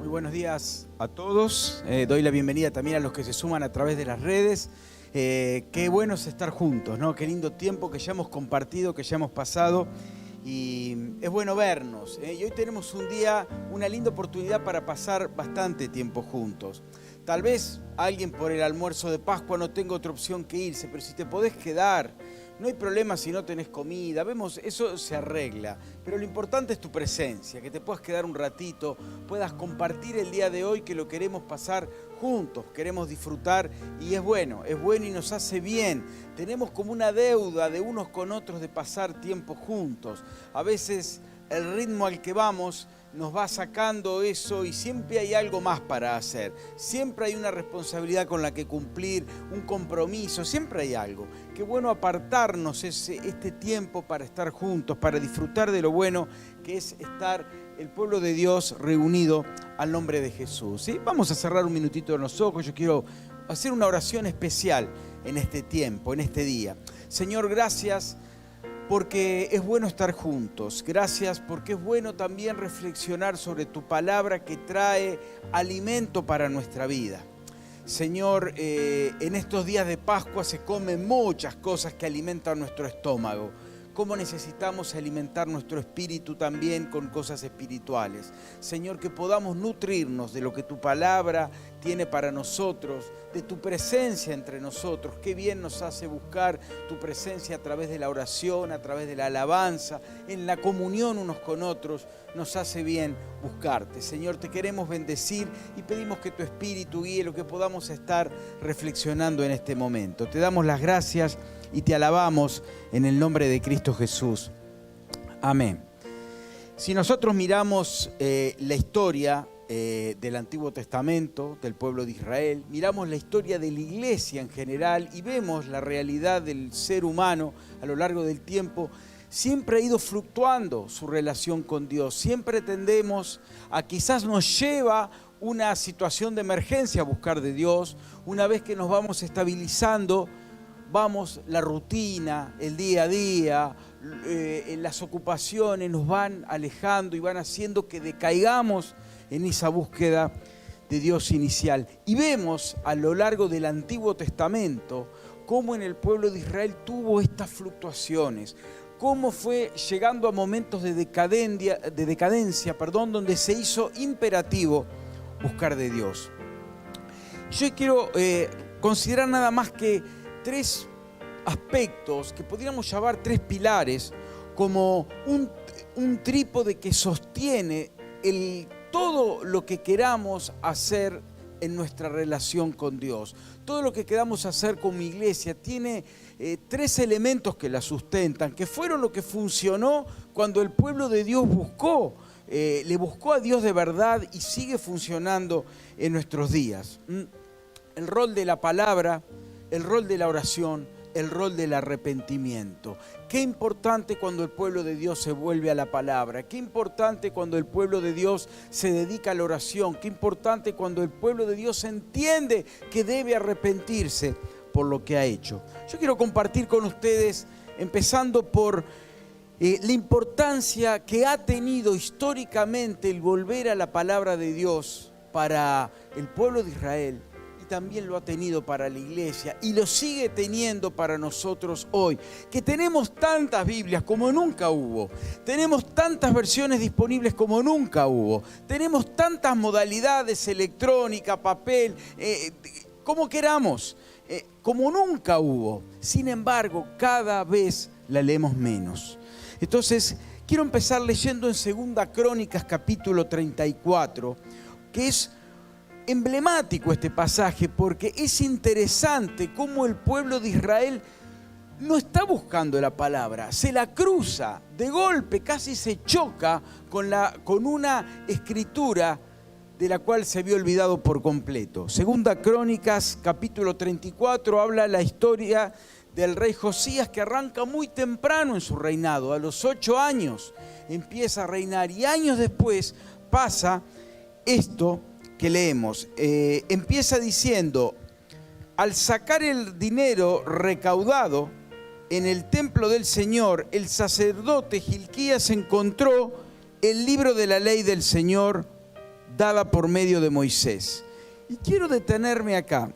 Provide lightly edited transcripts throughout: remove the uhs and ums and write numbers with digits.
buenos días a todos. Doy la bienvenida también a los que se suman a través de las redes. Qué bueno es estar juntos, ¿no? Qué lindo tiempo que ya hemos compartido, que ya hemos pasado. Y es bueno vernos. Y hoy tenemos un día, una linda oportunidad para pasar bastante tiempo juntos. Tal vez alguien por el almuerzo de Pascua no tenga otra opción que irse, pero si te podés quedar, no hay problema si no tenés comida, vemos, eso se arregla. Pero lo importante es tu presencia, que te puedas quedar un ratito, puedas compartir el día de hoy, que lo queremos pasar juntos, queremos disfrutar y es bueno y nos hace bien. Tenemos como una deuda de unos con otros de pasar tiempo juntos. A veces el ritmo al que vamos nos va sacando eso y siempre hay algo más para hacer. Siempre hay una responsabilidad con la que cumplir, un compromiso, siempre hay algo. Qué bueno apartarnos este tiempo para estar juntos, para disfrutar de lo bueno que es estar el pueblo de Dios reunido al nombre de Jesús. ¿Sí? Vamos a cerrar un minutito los ojos. Yo quiero hacer una oración especial en este tiempo, en este día. Señor, gracias porque es bueno estar juntos. Gracias porque es bueno también reflexionar sobre tu palabra que trae alimento para nuestra vida. Señor, en estos días de Pascua se comen muchas cosas que alimentan nuestro estómago. Cómo necesitamos alimentar nuestro espíritu también con cosas espirituales. Señor, que podamos nutrirnos de lo que tu palabra tiene para nosotros, de tu presencia entre nosotros. Qué bien nos hace buscar tu presencia a través de la oración, a través de la alabanza, en la comunión unos con otros. Nos hace bien buscarte. Señor, te queremos bendecir y pedimos que tu espíritu guíe lo que podamos estar reflexionando en este momento. Te damos las gracias y te alabamos en el nombre de Cristo Jesús. Amén. Si nosotros miramos la historia del Antiguo Testamento, del pueblo de Israel, miramos la historia de la iglesia en general y vemos la realidad del ser humano a lo largo del tiempo, siempre ha ido fluctuando su relación con Dios. Siempre tendemos a quizás nos lleva una situación de emergencia a buscar de Dios. Una vez que nos vamos estabilizando, vamos, la rutina, el día a día, las ocupaciones nos van alejando y van haciendo que decaigamos en esa búsqueda de Dios inicial. Y vemos a lo largo del Antiguo Testamento cómo en el pueblo de Israel tuvo estas fluctuaciones, cómo fue llegando a momentos de decadencia, donde se hizo imperativo buscar de Dios. Yo quiero considerar nada más que tres aspectos que podríamos llamar tres pilares, como un trípode que sostiene todo lo que queramos hacer en nuestra relación con Dios. Todo lo que queramos hacer como iglesia tiene tres elementos que la sustentan, que fueron lo que funcionó cuando el pueblo de Dios le buscó a Dios de verdad y sigue funcionando en nuestros días. El rol de la palabra, el rol de la oración, el rol del arrepentimiento. Qué importante cuando el pueblo de Dios se vuelve a la palabra. Qué importante cuando el pueblo de Dios se dedica a la oración. Qué importante cuando el pueblo de Dios entiende que debe arrepentirse por lo que ha hecho. Yo quiero compartir con ustedes, empezando por la importancia que ha tenido históricamente el volver a la palabra de Dios para el pueblo de Israel. También lo ha tenido para la iglesia y lo sigue teniendo para nosotros hoy, que tenemos tantas Biblias como nunca hubo, tenemos tantas versiones disponibles como nunca hubo, tenemos tantas modalidades, electrónica, papel, como queramos, como nunca hubo. Sin embargo, cada vez la leemos menos. Entonces, quiero empezar leyendo en 2 Crónicas capítulo 34, que es emblemático este pasaje porque es interesante cómo el pueblo de Israel no está buscando la palabra, se la cruza de golpe, casi se choca con una escritura de la cual se había olvidado por completo. 2 Crónicas capítulo 34 habla la historia del rey Josías, que arranca muy temprano en su reinado, a los 8 años empieza a reinar y años después pasa esto que leemos. Empieza diciendo: al sacar el dinero recaudado en el templo del Señor, el sacerdote Hilquías encontró el libro de la ley del Señor dada por medio de Moisés. Y quiero detenerme acá.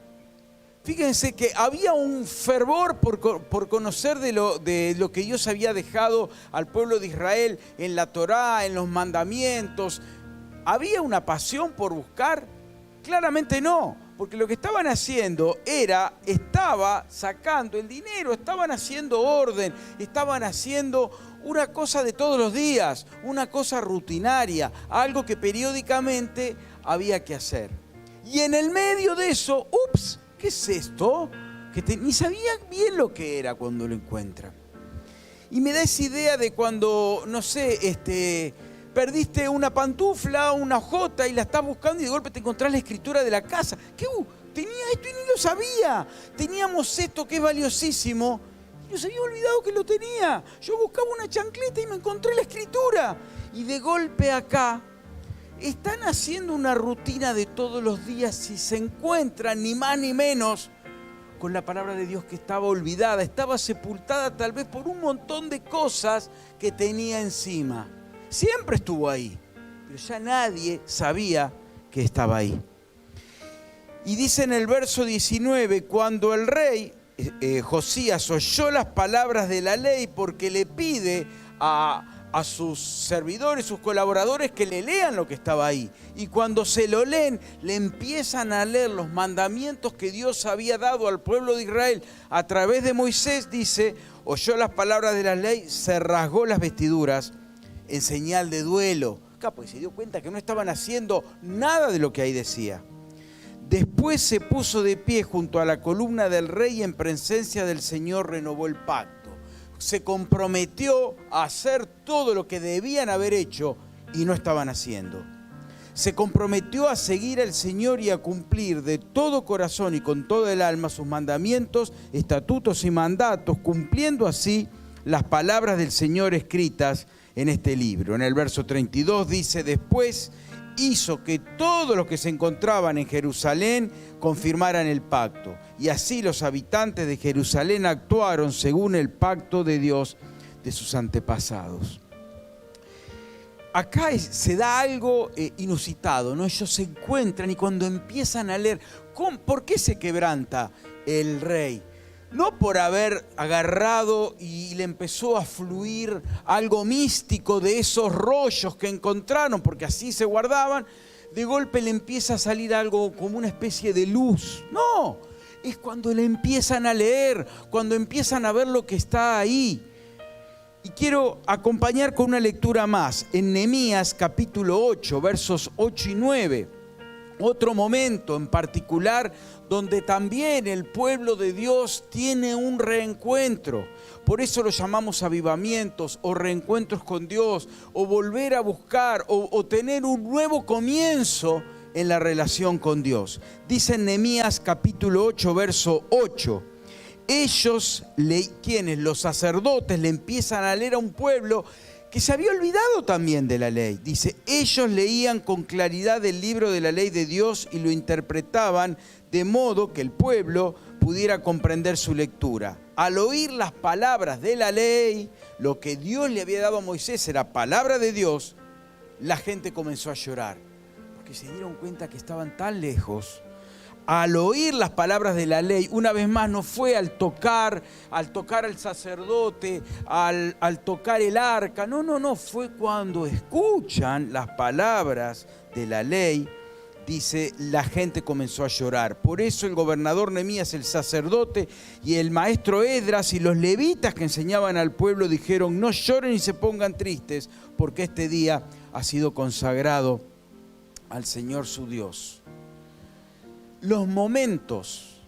Fíjense que había un fervor por conocer de lo que Dios había dejado al pueblo de Israel en la Torá, en los mandamientos. ¿Había una pasión por buscar? Claramente no, porque lo que estaban haciendo estaba sacando el dinero, estaban haciendo orden, estaban haciendo una cosa de todos los días, una cosa rutinaria, algo que periódicamente había que hacer. Y en el medio de eso, ¡ups! ¿Qué es esto? Ni sabían bien lo que era cuando lo encuentran. Y me da esa idea de cuando, no sé, perdiste una pantufla, una hojota y la estás buscando y de golpe te encontrás la escritura de la casa. ¿Qué? Tenía esto y ni lo sabía. Teníamos esto que es valiosísimo y nos había olvidado que lo tenía. Yo buscaba una chancleta y me encontré la escritura. Y de golpe acá están haciendo una rutina de todos los días y se encuentran ni más ni menos con la palabra de Dios que estaba olvidada, estaba sepultada tal vez por un montón de cosas que tenía encima. Siempre estuvo ahí, pero ya nadie sabía que estaba ahí. Y dice en el verso 19, cuando el rey Josías oyó las palabras de la ley, porque le pide a sus servidores, sus colaboradores, que le lean lo que estaba ahí. Y cuando se lo leen, le empiezan a leer los mandamientos que Dios había dado al pueblo de Israel a través de Moisés. Dice, oyó las palabras de la ley, se rasgó las vestiduras en señal de duelo. Acá pues se dio cuenta que no estaban haciendo nada de lo que ahí decía. Después se puso de pie junto a la columna del rey y en presencia del Señor renovó el pacto. Se comprometió a hacer todo lo que debían haber hecho y no estaban haciendo. Se comprometió a seguir al Señor y a cumplir de todo corazón y con toda el alma sus mandamientos, estatutos y mandatos, cumpliendo así las palabras del Señor escritas en este libro. En el verso 32 dice, después hizo que todos los que se encontraban en Jerusalén confirmaran el pacto. Y así los habitantes de Jerusalén actuaron según el pacto de Dios de sus antepasados. Acá se da algo inusitado, ¿no? Ellos se encuentran y cuando empiezan a leer, ¿por qué se quebranta el rey? No por haber agarrado y le empezó a fluir algo místico de esos rollos que encontraron, porque así se guardaban, de golpe le empieza a salir algo como una especie de luz. No, es cuando le empiezan a leer, cuando empiezan a ver lo que está ahí. Y quiero acompañar con una lectura más, en Nehemías capítulo 8, versos 8 y 9. Otro momento en particular donde también el pueblo de Dios tiene un reencuentro. Por eso lo llamamos avivamientos o reencuentros con Dios o volver a buscar o tener un nuevo comienzo en la relación con Dios. Dice en Nehemías capítulo 8, verso 8. Ellos, quienes, los sacerdotes, le empiezan a leer a un pueblo que se había olvidado también de la ley. Dice, ellos leían con claridad el libro de la ley de Dios y lo interpretaban de modo que el pueblo pudiera comprender su lectura. Al oír las palabras de la ley, lo que Dios le había dado a Moisés era palabra de Dios, la gente comenzó a llorar, porque se dieron cuenta que estaban tan lejos. Al oír las palabras de la ley, una vez más no fue al tocar al sacerdote, al tocar el arca, no, fue cuando escuchan las palabras de la ley, dice, la gente comenzó a llorar. Por eso el gobernador Nehemías, el sacerdote y el maestro Esdras y los levitas que enseñaban al pueblo dijeron, no lloren y se pongan tristes, porque este día ha sido consagrado al Señor su Dios. Los momentos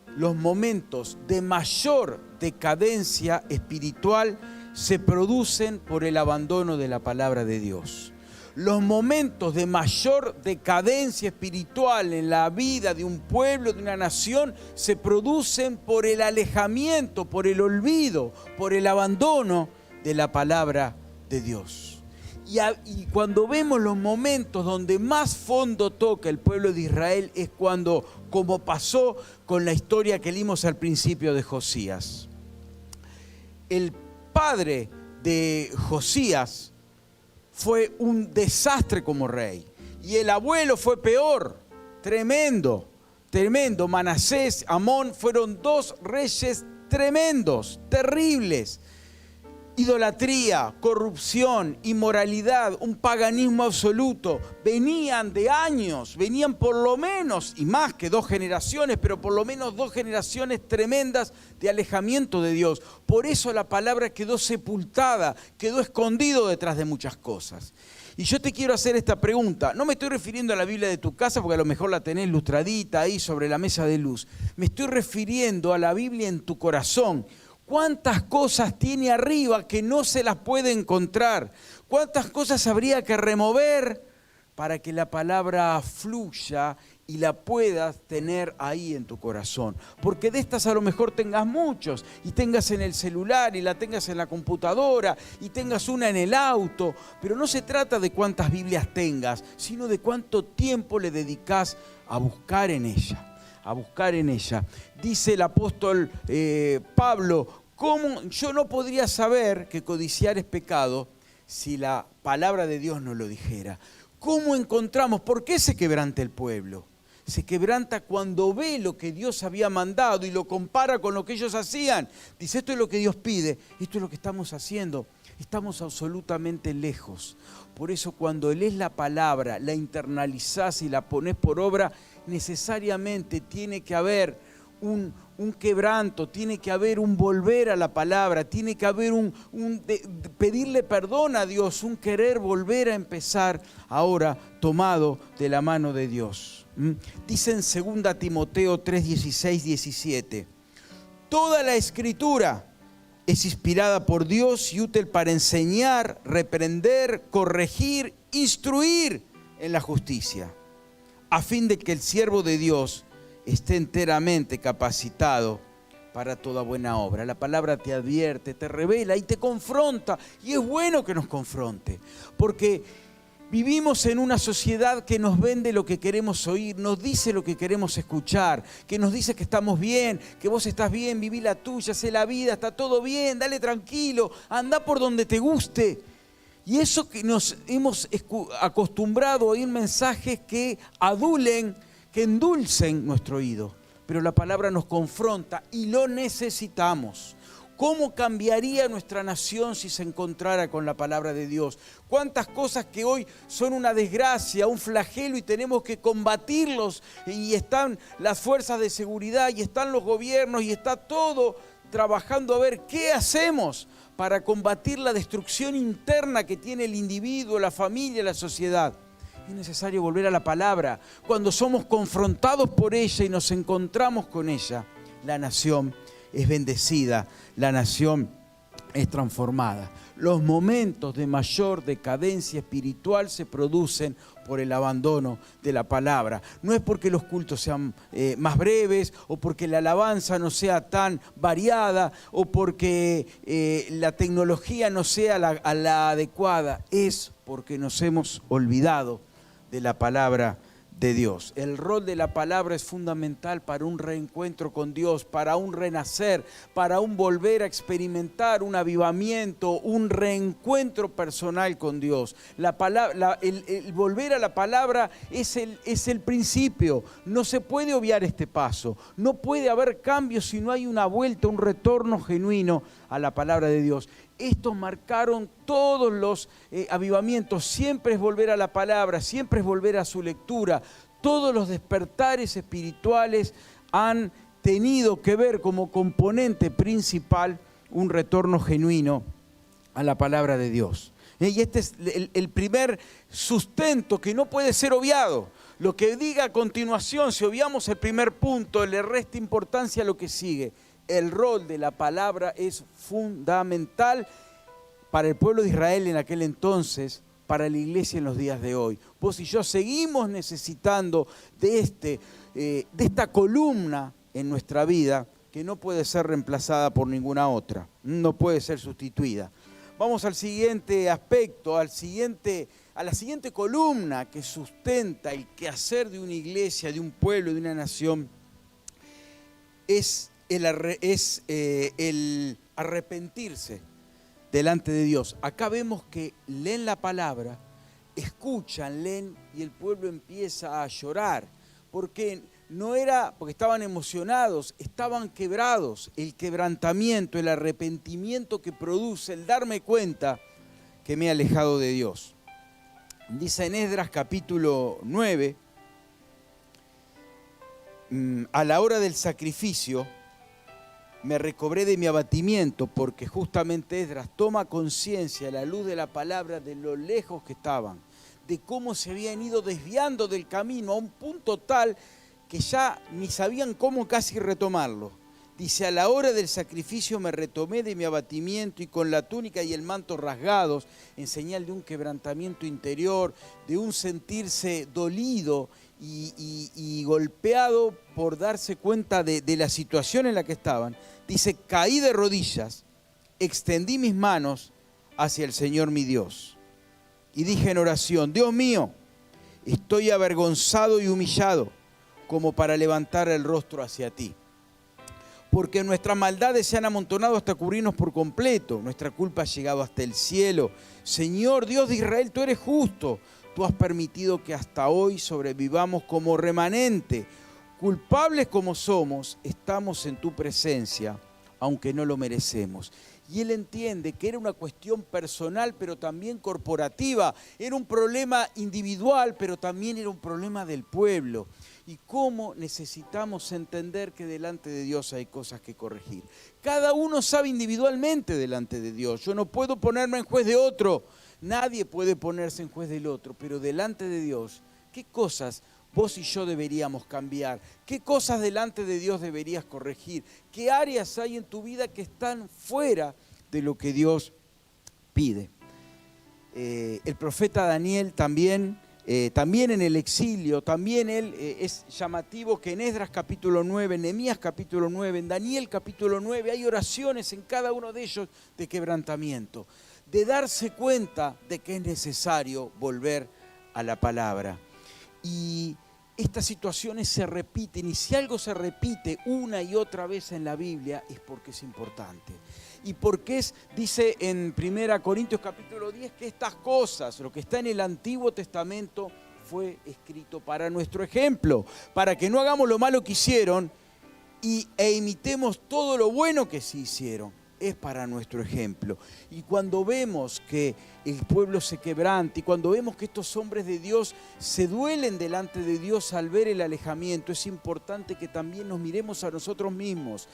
de mayor decadencia espiritual se producen por el abandono de la palabra de Dios. Los momentos de mayor decadencia espiritual en la vida de un pueblo, de una nación, se producen por el alejamiento, por el olvido, por el abandono de la palabra de Dios. Y cuando vemos los momentos donde más fondo toca el pueblo de Israel es cuando, como pasó con la historia que leímos al principio de Josías. El padre de Josías fue un desastre como rey. Y el abuelo fue peor, tremendo, tremendo. Manasés, Amón fueron dos reyes tremendos, terribles. Idolatría, corrupción, inmoralidad, un paganismo absoluto. Venían de años, venían por lo menos, y más que 2 generaciones, pero por lo menos 2 generaciones tremendas de alejamiento de Dios. Por eso la palabra quedó sepultada, quedó escondido detrás de muchas cosas. Y yo te quiero hacer esta pregunta. No me estoy refiriendo a la Biblia de tu casa, porque a lo mejor la tenés lustradita ahí sobre la mesa de luz. Me estoy refiriendo a la Biblia en tu corazón. ¿Cuántas cosas tiene arriba que no se las puede encontrar? ¿Cuántas cosas habría que remover para que la palabra fluya y la puedas tener ahí en tu corazón? Porque de estas a lo mejor tengas muchos, y tengas en el celular, y la tengas en la computadora, y tengas una en el auto, pero no se trata de cuántas Biblias tengas, sino de cuánto tiempo le dedicás a buscar en ella. A buscar en ella. Dice el apóstol Pablo, ¿cómo yo no podría saber que codiciar es pecado si la palabra de Dios no lo dijera? ¿Cómo encontramos? ¿Por qué se quebranta el pueblo? Se quebranta cuando ve lo que Dios había mandado y lo compara con lo que ellos hacían. Dice, esto es lo que Dios pide, esto es lo que estamos haciendo. Estamos absolutamente lejos. Por eso cuando lees la palabra, la internalizás y la pones por obra, necesariamente tiene que haber un quebranto, tiene que haber un volver a la palabra, tiene que haber pedirle perdón a Dios, un querer volver a empezar ahora tomado de la mano de Dios. Dice en 2 Timoteo 3, 16, 17, toda la Escritura es inspirada por Dios y útil para enseñar, reprender, corregir, instruir en la justicia, a fin de que el siervo de Dios esté enteramente capacitado para toda buena obra. La palabra te advierte, te revela y te confronta. Y es bueno que nos confronte, porque vivimos en una sociedad que nos vende lo que queremos oír, nos dice lo que queremos escuchar, que nos dice que estamos bien, que vos estás bien, viví la tuya, sé la vida, está todo bien, dale tranquilo, anda por donde te guste. Y eso que nos hemos acostumbrado a oír mensajes que adulen, que endulcen nuestro oído. Pero la palabra nos confronta y lo necesitamos. ¿Cómo cambiaría nuestra nación si se encontrara con la palabra de Dios? ¿Cuántas cosas que hoy son una desgracia, un flagelo y tenemos que combatirlos? Y están las fuerzas de seguridad y están los gobiernos y está todo trabajando a ver qué hacemos para combatir la destrucción interna que tiene el individuo, la familia, la sociedad. Es necesario volver a la palabra. Cuando somos confrontados por ella y nos encontramos con ella, la nación es bendecida, la nación es transformada. Los momentos de mayor decadencia espiritual se producen por el abandono de la palabra. No es porque los cultos sean más breves, o porque la alabanza no sea tan variada, o porque la tecnología no sea la adecuada. Es porque nos hemos olvidado de la palabra de Dios. El rol de la palabra es fundamental para un reencuentro con Dios, para un renacer, para un volver a experimentar un avivamiento, un reencuentro personal con Dios. El volver a la palabra es el principio. No se puede obviar este paso. No puede haber cambios si no hay una vuelta, un retorno genuino a la palabra de Dios. Estos marcaron todos los avivamientos. Siempre es volver a la palabra, siempre es volver a su lectura. Todos los despertares espirituales han tenido que ver como componente principal un retorno genuino a la palabra de Dios. Y este es el primer sustento que no puede ser obviado. Lo que diga a continuación, si obviamos el primer punto, le resta importancia a lo que sigue. El rol de la palabra es fundamental para el pueblo de Israel en aquel entonces, para la iglesia en los días de hoy. Vos y yo seguimos necesitando de esta columna en nuestra vida que no puede ser reemplazada por ninguna otra, no puede ser sustituida. Vamos al siguiente aspecto, a la siguiente columna que sustenta el quehacer de una iglesia, de un pueblo, de una nación, es el arrepentirse delante de Dios. Acá vemos que leen la palabra, escuchan, leen y el pueblo empieza a llorar. Porque estaban emocionados, estaban quebrados. El quebrantamiento, el arrepentimiento que produce el darme cuenta que me he alejado de Dios. Dice en Esdras capítulo 9, a la hora del sacrificio me recobré de mi abatimiento, porque justamente Esdras toma conciencia a la luz de la palabra de lo lejos que estaban, de cómo se habían ido desviando del camino a un punto tal que ya ni sabían cómo casi retomarlo. Dice, a la hora del sacrificio me retomé de mi abatimiento y con la túnica y el manto rasgados, en señal de un quebrantamiento interior, de un sentirse dolido y golpeado por darse cuenta de la situación en la que estaban. Dice, caí de rodillas, extendí mis manos hacia el Señor mi Dios. Y dije en oración, Dios mío, estoy avergonzado y humillado como para levantar el rostro hacia ti. Porque nuestras maldades se han amontonado hasta cubrirnos por completo. Nuestra culpa ha llegado hasta el cielo. Señor, Dios de Israel, tú eres justo. Tú has permitido que hasta hoy sobrevivamos como remanente. Culpables como somos, estamos en tu presencia, aunque no lo merecemos. Y él entiende que era una cuestión personal, pero también corporativa. Era un problema individual, pero también era un problema del pueblo. Y cómo necesitamos entender que delante de Dios hay cosas que corregir. Cada uno sabe individualmente delante de Dios. Yo no puedo ponerme en juez de otro. Nadie puede ponerse en juez del otro. Pero delante de Dios, ¿qué cosas vos y yo deberíamos cambiar? ¿Qué cosas delante de Dios deberías corregir? ¿Qué áreas hay en tu vida que están fuera de lo que Dios pide? El profeta Daniel también en el exilio, también él es llamativo que en Esdras capítulo 9, en Nehemías capítulo 9, en Daniel capítulo 9, hay oraciones en cada uno de ellos de quebrantamiento, de darse cuenta de que es necesario volver a la palabra. Y estas situaciones se repiten, y si algo se repite una y otra vez en la Biblia es porque es importante. Y porque dice en 1 Corintios capítulo 10 que estas cosas, lo que está en el Antiguo Testamento, fue escrito para nuestro ejemplo, para que no hagamos lo malo que hicieron e imitemos todo lo bueno que sí hicieron. Es para nuestro ejemplo. Y cuando vemos que el pueblo se quebranta y cuando vemos que estos hombres de Dios se duelen delante de Dios al ver el alejamiento, es importante que también nos miremos a nosotros mismos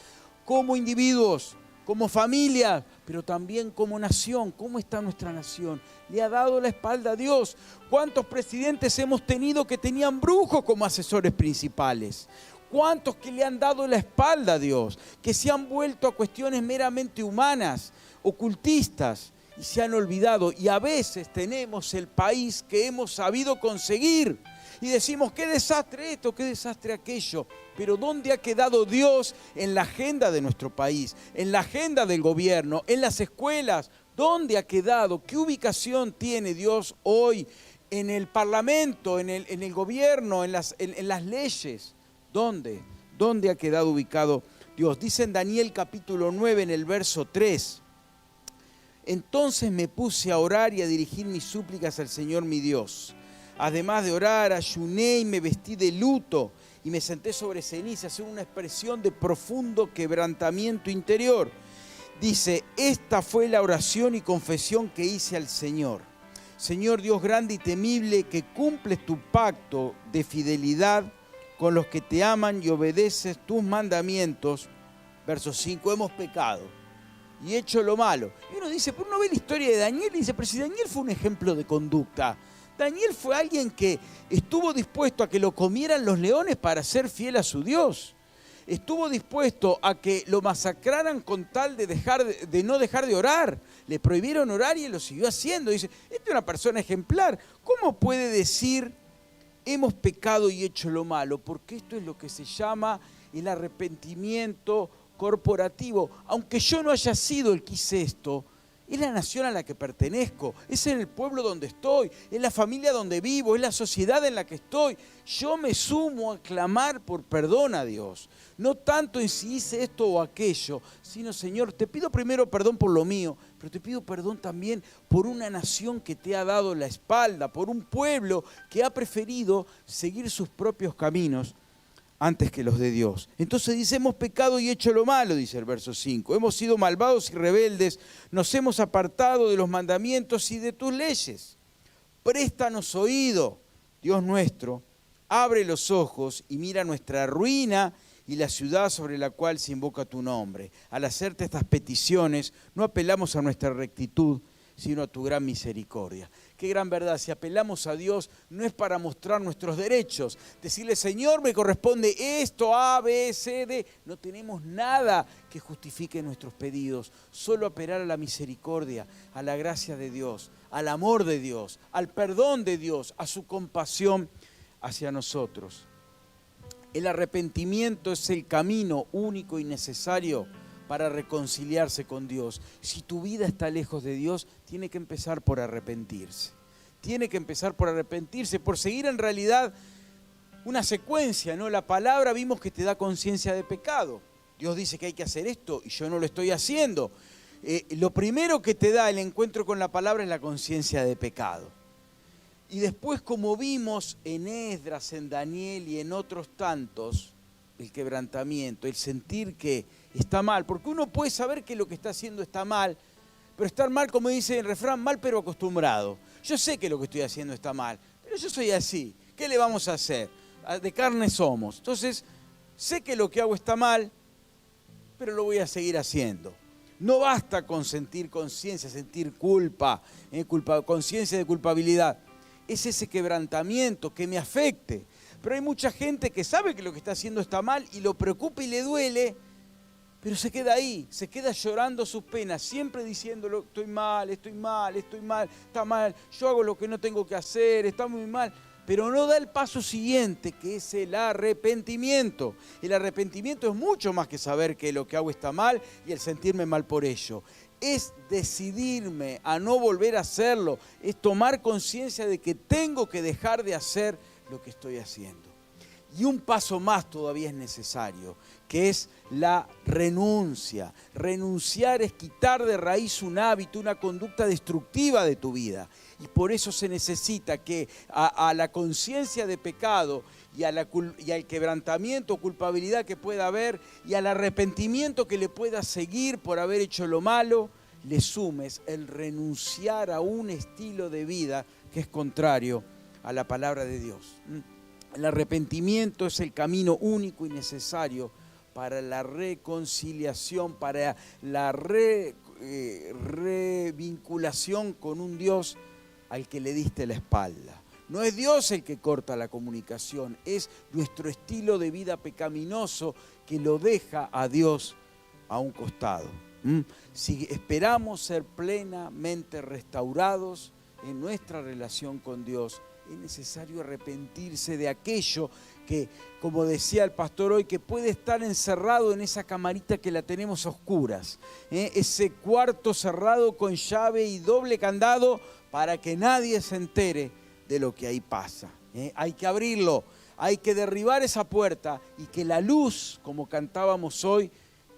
como individuos, como familia, pero también como nación. ¿Cómo está nuestra nación? ¿Le ha dado la espalda a Dios? ¿Cuántos presidentes hemos tenido que tenían brujos como asesores principales? ¿Cuántos que le han dado la espalda a Dios? Que se han vuelto a cuestiones meramente humanas, ocultistas, y se han olvidado. Y a veces tenemos el país que hemos sabido conseguir. Y decimos, qué desastre esto, qué desastre aquello. Pero ¿dónde ha quedado Dios en la agenda de nuestro país? En la agenda del gobierno, en las escuelas. ¿Dónde ha quedado? ¿Qué ubicación tiene Dios hoy en el parlamento, en el gobierno, en las leyes? ¿Dónde? ¿Dónde ha quedado ubicado Dios? Dice en Daniel capítulo 9, en el verso 3. Entonces me puse a orar y a dirigir mis súplicas al Señor mi Dios. Además de orar, ayuné y me vestí de luto y me senté sobre cenizas, en una expresión de profundo quebrantamiento interior. Dice, esta fue la oración y confesión que hice al Señor. Señor Dios grande y temible, que cumples tu pacto de fidelidad con los que te aman y obedeces tus mandamientos. Verso 5, hemos pecado y hecho lo malo. Y uno dice, pero uno ve la historia de Daniel y dice, pero si Daniel fue un ejemplo de conducta. Daniel fue alguien que estuvo dispuesto a que lo comieran los leones para ser fiel a su Dios. Estuvo dispuesto a que lo masacraran con tal de no dejar de orar. Le prohibieron orar y él lo siguió haciendo. Dice, esta es una persona ejemplar. ¿Cómo puede decir, hemos pecado y hecho lo malo? Porque esto es lo que se llama el arrepentimiento corporativo. Aunque yo no haya sido el que hice esto, es la nación a la que pertenezco, es el pueblo donde estoy, es la familia donde vivo, es la sociedad en la que estoy. Yo me sumo a clamar por perdón a Dios. No tanto en si hice esto o aquello, sino, Señor, te pido primero perdón por lo mío, pero te pido perdón también por una nación que te ha dado la espalda, por un pueblo que ha preferido seguir sus propios caminos antes que los de Dios. Entonces dice, hemos pecado y hecho lo malo, dice el verso 5. Hemos sido malvados y rebeldes, nos hemos apartado de los mandamientos y de tus leyes. Préstanos oído, Dios nuestro, abre los ojos y mira nuestra ruina y la ciudad sobre la cual se invoca tu nombre. Al hacerte estas peticiones, no apelamos a nuestra rectitud, sino a tu gran misericordia. Qué gran verdad, si apelamos a Dios no es para mostrar nuestros derechos, decirle, Señor, me corresponde esto, A, B, C, D. No tenemos nada que justifique nuestros pedidos, solo apelar a la misericordia, a la gracia de Dios, al amor de Dios, al perdón de Dios, a su compasión hacia nosotros. El arrepentimiento es el camino único y necesario para reconciliarse con Dios. Si tu vida está lejos de Dios, tiene que empezar por arrepentirse. Tiene que empezar por arrepentirse, por seguir en realidad una secuencia, ¿no? La palabra vimos que te da conciencia de pecado. Dios dice que hay que hacer esto y yo no lo estoy haciendo. Lo primero que te da el encuentro con la palabra es la conciencia de pecado. Y después, como vimos en Esdras, en Daniel y en otros tantos, el quebrantamiento, el sentir que está mal, porque uno puede saber que lo que está haciendo está mal, pero estar mal, como dice el refrán, mal pero acostumbrado. Yo sé que lo que estoy haciendo está mal, pero yo soy así. ¿Qué le vamos a hacer? De carne somos. Entonces, sé que lo que hago está mal, pero lo voy a seguir haciendo. No basta con sentir conciencia, sentir culpa, conciencia de culpabilidad. Es ese quebrantamiento que me afecte. Pero hay mucha gente que sabe que lo que está haciendo está mal y lo preocupa y le duele, pero se queda ahí, se queda llorando sus penas, siempre diciéndolo, estoy mal, está mal, yo hago lo que no tengo que hacer, está muy mal, pero no da el paso siguiente, que es el arrepentimiento. El arrepentimiento es mucho más que saber que lo que hago está mal y el sentirme mal por ello. Es decidirme a no volver a hacerlo, es tomar conciencia de que tengo que dejar de hacer lo que estoy haciendo. Y un paso más todavía es necesario, que es la renuncia. Renunciar es quitar de raíz un hábito, una conducta destructiva de tu vida. Y por eso se necesita que a la conciencia de pecado y al quebrantamiento o culpabilidad que pueda haber y al arrepentimiento que le pueda seguir por haber hecho lo malo, le sumes el renunciar a un estilo de vida que es contrario a la palabra de Dios. El arrepentimiento es el camino único y necesario para la reconciliación, para la revinculación con un Dios al que le diste la espalda. No es Dios el que corta la comunicación, es nuestro estilo de vida pecaminoso que lo deja a Dios a un costado. Si esperamos ser plenamente restaurados en nuestra relación con Dios, es necesario arrepentirse de aquello que, como decía el pastor hoy, que puede estar encerrado en esa camarita que la tenemos a oscuras, ese cuarto cerrado con llave y doble candado para que nadie se entere de lo que ahí pasa. Hay que abrirlo, hay que derribar esa puerta y que la luz, como cantábamos hoy,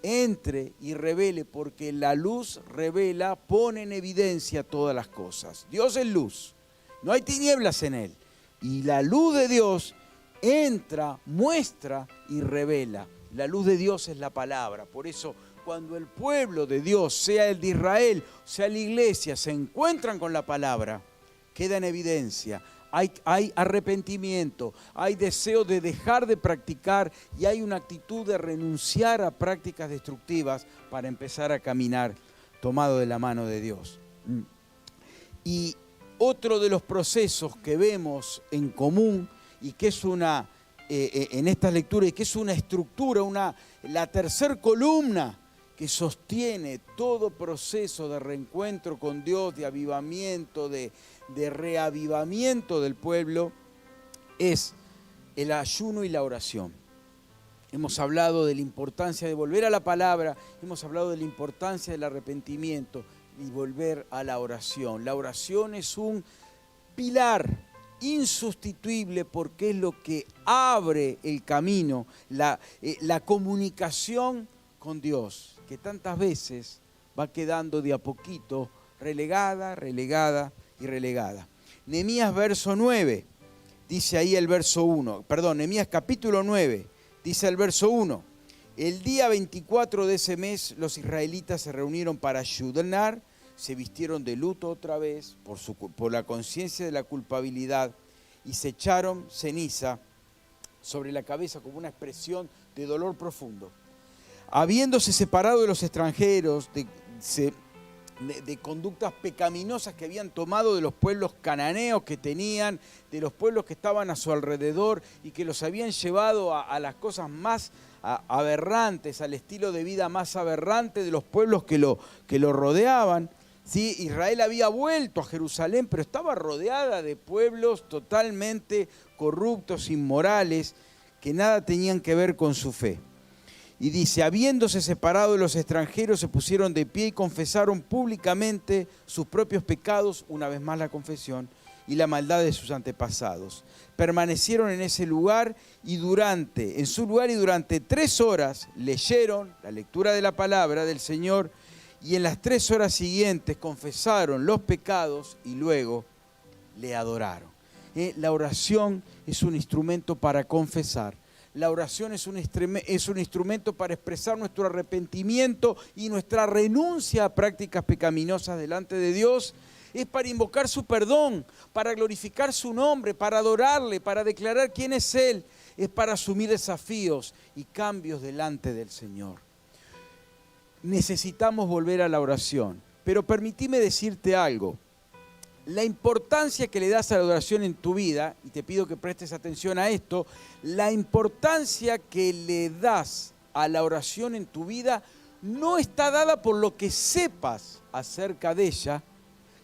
entre y revele, porque la luz revela, pone en evidencia todas las cosas. Dios es luz. No hay tinieblas en Él. Y la luz de Dios entra, muestra y revela. La luz de Dios es la palabra. Por eso, cuando el pueblo de Dios, sea el de Israel, sea la iglesia, se encuentran con la palabra, queda en evidencia. Hay arrepentimiento, hay deseo de dejar de practicar y hay una actitud de renunciar a prácticas destructivas para empezar a caminar tomado de la mano de Dios. Y otro de los procesos que vemos en común y que es en estas lecturas, y que es una estructura, la tercer columna que sostiene todo proceso de reencuentro con Dios, de avivamiento, de reavivamiento del pueblo, es el ayuno y la oración. Hemos hablado de la importancia de volver a la palabra, hemos hablado de la importancia del arrepentimiento y volver a la oración. La oración es un pilar insustituible porque es lo que abre el camino, la comunicación con Dios, que tantas veces va quedando de a poquito relegada y relegada. Nehemías verso 9, dice ahí el verso 1, Nehemías capítulo 9, dice el verso 1, el día 24 de ese mes los israelitas se reunieron para ayunar, se vistieron de luto otra vez por la conciencia de la culpabilidad y se echaron ceniza sobre la cabeza como una expresión de dolor profundo. Habiéndose separado de los extranjeros, de conductas pecaminosas que habían tomado de los pueblos cananeos que tenían, de los pueblos que estaban a su alrededor y que los habían llevado a las cosas más aberrantes, al estilo de vida más aberrante de los pueblos que lo rodeaban. ¿Sí? Israel había vuelto a Jerusalén, pero estaba rodeada de pueblos totalmente corruptos, inmorales, que nada tenían que ver con su fe. Y dice, habiéndose separado de los extranjeros, se pusieron de pie y confesaron públicamente sus propios pecados, una vez más la confesión, y la maldad de sus antepasados. Permanecieron en ese lugar y durante 3 horas leyeron la lectura de la palabra del Señor y en las 3 horas siguientes confesaron los pecados y luego le adoraron. La oración es un instrumento para confesar. La oración es un instrumento para expresar nuestro arrepentimiento y nuestra renuncia a prácticas pecaminosas delante de Dios. Es para invocar su perdón, para glorificar su nombre, para adorarle, para declarar quién es Él. Es para asumir desafíos y cambios delante del Señor. Necesitamos volver a la oración, pero permíteme decirte algo. La importancia que le das a la oración en tu vida, y te pido que prestes atención a esto, la importancia que le das a la oración en tu vida no está dada por lo que sepas acerca de ella,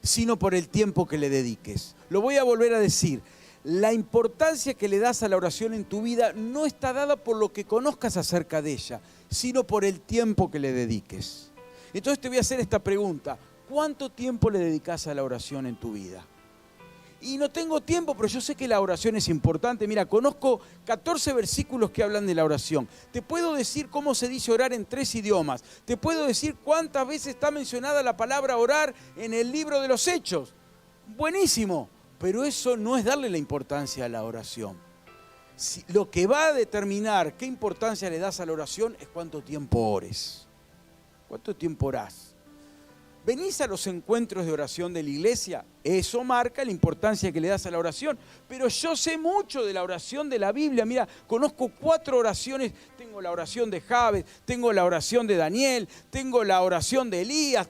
sino por el tiempo que le dediques. Lo voy a volver a decir. La importancia que le das a la oración en tu vida no está dada por lo que conozcas acerca de ella, sino por el tiempo que le dediques. Entonces te voy a hacer esta pregunta. ¿Cuánto tiempo le dedicas a la oración en tu vida? Y no tengo tiempo, pero yo sé que la oración es importante. Mira, conozco 14 versículos que hablan de la oración. Te puedo decir cómo se dice orar en 3 idiomas. Te puedo decir cuántas veces está mencionada la palabra orar en el libro de los Hechos. Buenísimo, pero eso no es darle la importancia a la oración. Lo que va a determinar qué importancia le das a la oración es cuánto tiempo ores. ¿Cuánto tiempo orás? ¿Venís a los encuentros de oración de la iglesia? Eso marca la importancia que le das a la oración. Pero yo sé mucho de la oración de la Biblia. Mira, conozco 4 oraciones. Tengo la oración de Jabes, tengo la oración de Daniel, tengo la oración de Elías,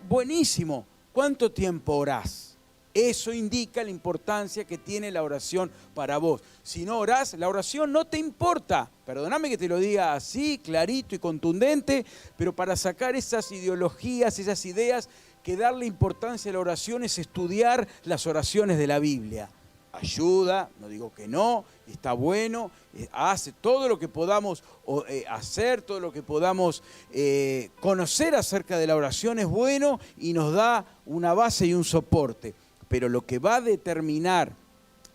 Buenísimo. ¿Cuánto tiempo orás? Eso indica la importancia que tiene la oración para vos. Si no orás, la oración no te importa. Perdóname que te lo diga así, clarito y contundente, pero para sacar esas ideologías, esas ideas, que darle importancia a la oración es estudiar las oraciones de la Biblia. Ayuda, no digo que no, está bueno, hace todo lo que podamos hacer, todo lo que podamos conocer acerca de la oración es bueno y nos da una base y un soporte. Pero lo que va a determinar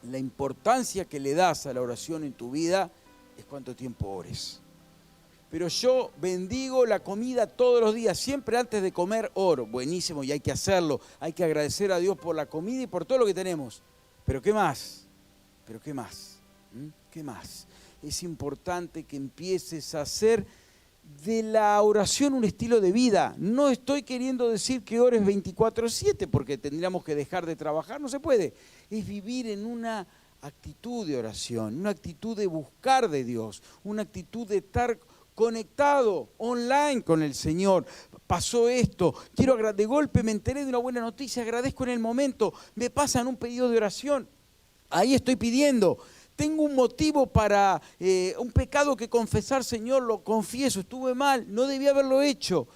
la importancia que le das a la oración en tu vida es cuánto tiempo ores. Pero yo bendigo la comida todos los días, siempre antes de comer oro. Buenísimo, y hay que hacerlo. Hay que agradecer a Dios por la comida y por todo lo que tenemos. Pero ¿qué más? ¿Qué más? Es importante que empieces a hacer de la oración un estilo de vida. No estoy queriendo decir que ores 24/7 porque tendríamos que dejar de trabajar, no se puede. Es vivir en una actitud de oración, una actitud de buscar de Dios, una actitud de estar conectado online con el Señor. Pasó esto, de golpe me enteré de una buena noticia, agradezco en el momento, me pasan un pedido de oración, ahí estoy pidiendo. Tengo un motivo para un pecado que confesar, Señor, lo confieso, estuve mal, no debí haberlo hecho.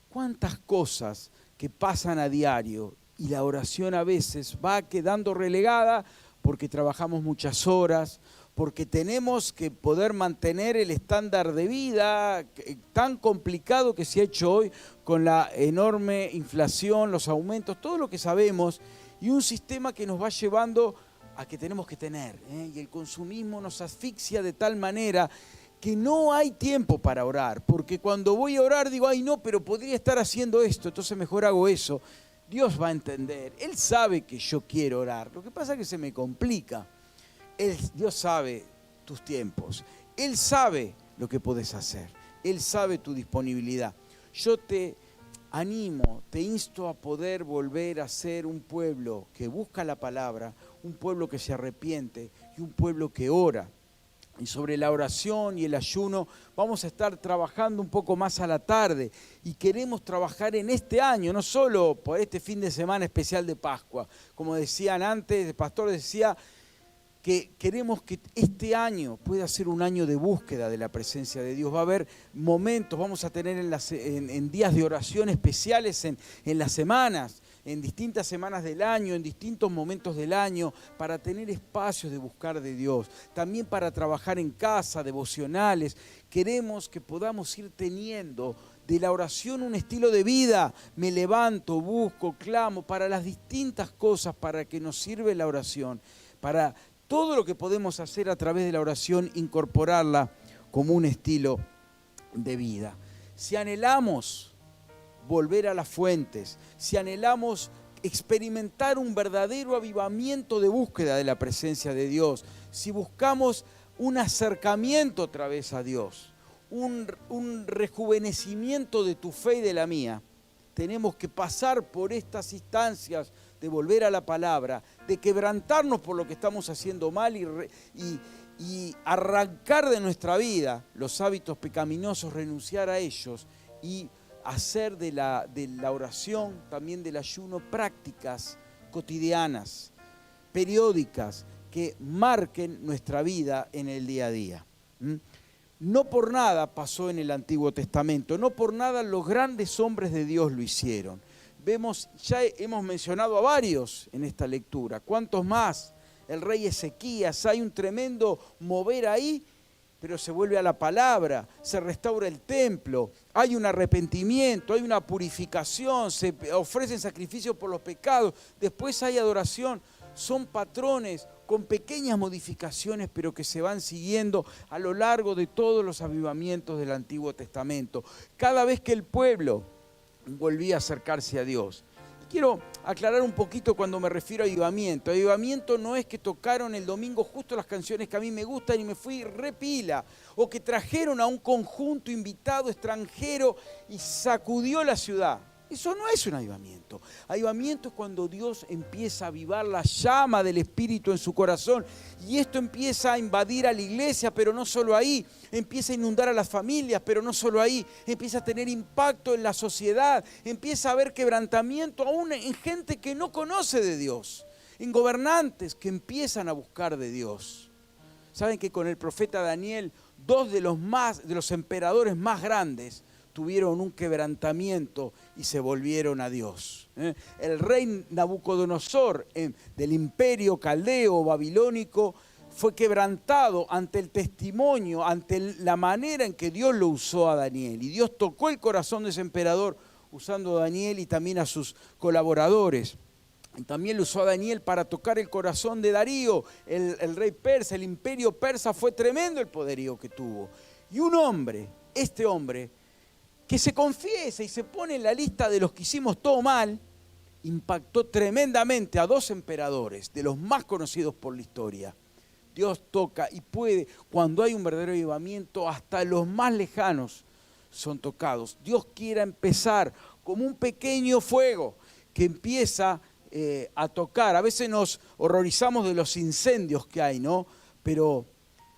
¿Cuántas cosas que pasan a diario y la oración a veces va quedando relegada porque trabajamos muchas horas, porque tenemos que poder mantener el estándar de vida tan complicado que se ha hecho hoy con la enorme inflación, los aumentos, todo lo que sabemos, y un sistema que nos va llevando a que tenemos que tener, y el consumismo nos asfixia de tal manera que no hay tiempo para orar, porque cuando voy a orar digo, ay no, pero podría estar haciendo esto, entonces mejor hago eso. Dios va a entender, Él sabe que yo quiero orar, lo que pasa es que se me complica. Dios sabe tus tiempos, Él sabe lo que podés hacer, Él sabe tu disponibilidad. Yo te animo, te insto a poder volver a ser un pueblo que busca la palabra, un pueblo que se arrepiente y un pueblo que ora. Y sobre la oración y el ayuno vamos a estar trabajando un poco más a la tarde y queremos trabajar en este año, no solo por este fin de semana especial de Pascua. Como decían antes, el pastor decía que queremos que este año pueda ser un año de búsqueda de la presencia de Dios. Va a haber momentos, vamos a tener en días de oración especiales en las semanas, en distintas semanas del año, en distintos momentos del año, para tener espacios de buscar de Dios. También para trabajar en casa, devocionales. Queremos que podamos ir teniendo de la oración un estilo de vida. Me levanto, busco, clamo, para las distintas cosas para que nos sirve la oración. Para todo lo que podemos hacer a través de la oración, incorporarla como un estilo de vida. Si anhelamos volver a las fuentes, si anhelamos experimentar un verdadero avivamiento de búsqueda de la presencia de Dios, si buscamos un acercamiento otra vez a Dios, un rejuvenecimiento de tu fe y de la mía, tenemos que pasar por estas instancias de volver a la palabra, de quebrantarnos por lo que estamos haciendo mal y arrancar de nuestra vida los hábitos pecaminosos, renunciar a ellos y hacer de la oración, también del ayuno, prácticas cotidianas, periódicas, que marquen nuestra vida en el día a día. No por nada pasó en el Antiguo Testamento, no por nada los grandes hombres de Dios lo hicieron. Ya hemos mencionado a varios en esta lectura. ¿Cuántos más? El rey Ezequías, hay un tremendo mover ahí, pero se vuelve a la palabra, se restaura el templo, hay un arrepentimiento, hay una purificación, se ofrecen sacrificios por los pecados, después hay adoración. Son patrones con pequeñas modificaciones, pero que se van siguiendo a lo largo de todos los avivamientos del Antiguo Testamento. Cada vez que el pueblo volvía a acercarse a Dios. Quiero aclarar un poquito cuando me refiero a avivamiento. Avivamiento no es que tocaron el domingo justo las canciones que a mí me gustan y me fui repila, o que trajeron a un conjunto invitado extranjero y sacudió la ciudad. Eso no es un avivamiento. Avivamiento es cuando Dios empieza a avivar la llama del Espíritu en su corazón y esto empieza a invadir a la iglesia, pero no solo ahí. Empieza a inundar a las familias, pero no solo ahí. Empieza a tener impacto en la sociedad. Empieza a haber quebrantamiento aún en gente que no conoce de Dios. En gobernantes que empiezan a buscar de Dios. Saben que con el profeta Daniel, dos de los emperadores más grandes tuvieron un quebrantamiento y se volvieron a Dios. El rey Nabucodonosor del imperio caldeo babilónico fue quebrantado ante el testimonio, ante la manera en que Dios lo usó a Daniel. Y Dios tocó el corazón de ese emperador usando a Daniel y también a sus colaboradores. Y también lo usó a Daniel para tocar el corazón de Darío, el rey persa. El imperio persa fue tremendo el poderío que tuvo. Y un hombre, este hombre, que se confiesa y se pone en la lista de los que hicimos todo mal, impactó tremendamente a dos emperadores, de los más conocidos por la historia. Dios toca y puede, cuando hay un verdadero avivamiento, hasta los más lejanos son tocados. Dios quiere empezar como un pequeño fuego que empieza a tocar. A veces nos horrorizamos de los incendios que hay, ¿no? Pero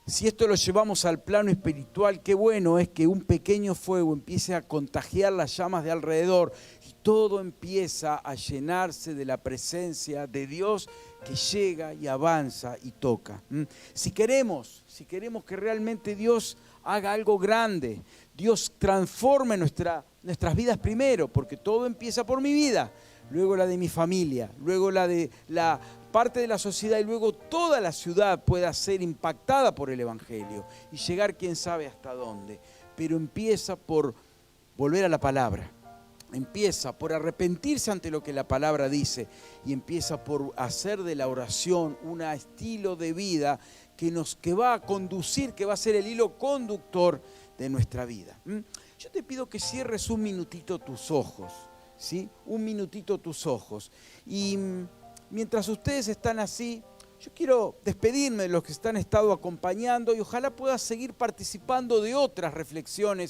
si esto lo llevamos al plano espiritual, qué bueno es que un pequeño fuego empiece a contagiar las llamas de alrededor y todo empieza a llenarse de la presencia de Dios que llega y avanza y toca. Si queremos que realmente Dios haga algo grande, Dios transforme nuestras vidas primero, porque todo empieza por mi vida, luego la de mi familia, luego la de parte de la sociedad y luego toda la ciudad pueda ser impactada por el Evangelio y llegar quién sabe hasta dónde. Pero empieza por volver a la palabra, empieza por arrepentirse ante lo que la palabra dice y empieza por hacer de la oración un estilo de vida que va a conducir, que va a ser el hilo conductor de nuestra vida. Yo te pido que cierres un minutito tus ojos, ¿sí? Un minutito tus ojos. Y mientras ustedes están así, yo quiero despedirme de los que están estado acompañando y ojalá puedas seguir participando de otras reflexiones